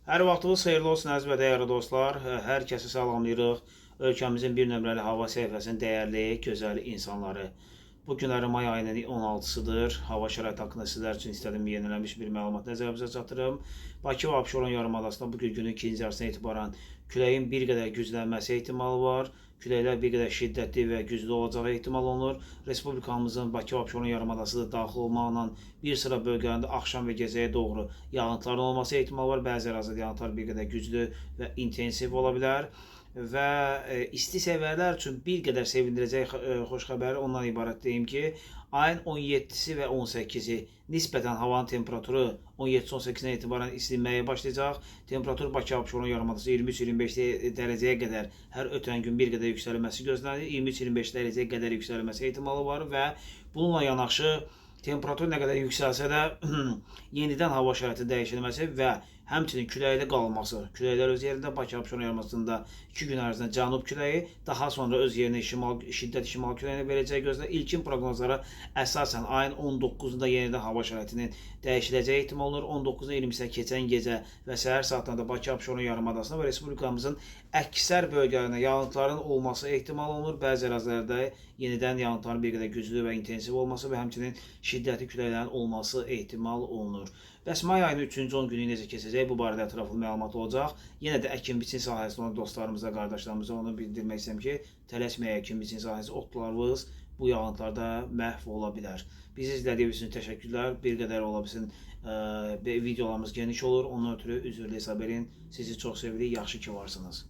Hər vaxtınız xeyirli olsun əziz və dəyərli dostlar. Hər kəsi salamlayırıq. Ölkəmizin bir nömrəli hava səhifəsinin dəyərli, gözəl insanları. Bu günləri may ayının 16-sıdır. Hava şəraiti haqqında sizlər üçün istədiyim yenilənmiş bir məlumat nəzərinizə çatdırım. Bakı və Abşeron yarımadasında bugün günün ikinci yarısına etibarən küləyin bir qədər güclənməsi ehtimalı var. Küləklər bir qədər şiddətli və güclü olacağı ehtimal olunur. Respublikamızın Bakı və Abşeron yarımadası da daxil olmaqla bir sıra bölgələrində axşam və gecəyə doğru yağıntıların olması ehtimalı var. Bəzi ərazidə yağıntılar bir qədər güclü və intensiv ola bilər. Və isti sevərlər üçün bir qədər sevindirəcək xoş xəbər ondan ibarət deyim ki, ayın 17-si və 18-i nisbətən havanın temperaturu 17-18-dən etibarən isinməyə başlayacaq. Temperatur Bakı Abşeron yarımadası 23-25 dərəcəyə qədər hər ötən gün bir qədər yüksəlməsi gözlənilir. 23-25 dərəcəyə qədər yüksəlməsi ehtimalı var və bununla yanaşı temperatur nə qədər yüksəlsə də yenidən hava şəraiti dəyişilməsi və həmçinin küləkli qalması. Küləklər öz yerində Bakı Abşeron yarımadasında 2 gün ərzində cənub küləyi, daha sonra öz yerinə şiddətli şimal küləyini verəcəyi gözlənilir. İlkin proqnozlara əsasən ayın 19-da yenidən hava şəraitinin dəyişiləcəyi ehtimal olunur. 19-dan 20-sinə keçən gecə və səhər saatlarında Bakı Abşeron yarımadasında və respublikamızın əksər bölgələrində yağıntıların olması ehtimal olunur. Bəzi ərazilərdə yenidən yağıntıların bir qədər güclü və intensiv olması və həmçinin şiddətli küləklərin olması ehtimal olunur. Bəs may ayının 3-cü 10 günü necə keçəcək? Bu barədə ətraflı məlumat olacaq. Yenə də əkin-biçin sahəsində olan dostlarımıza, qardaşlarımıza onu bildirmək istəyirəm ki, tələsməyə əkin-biçin sahəsi otlarınız bu yağıntılarda məhv ola bilər. Bizi izlədiyiniz üçün təşəkkürlər. Bir qədər ola bilsin videolarımız geniş olur. Ondan ötürü üzrlü hesab edin. Sizi çox sevirik. Yaxşı ki varsınız.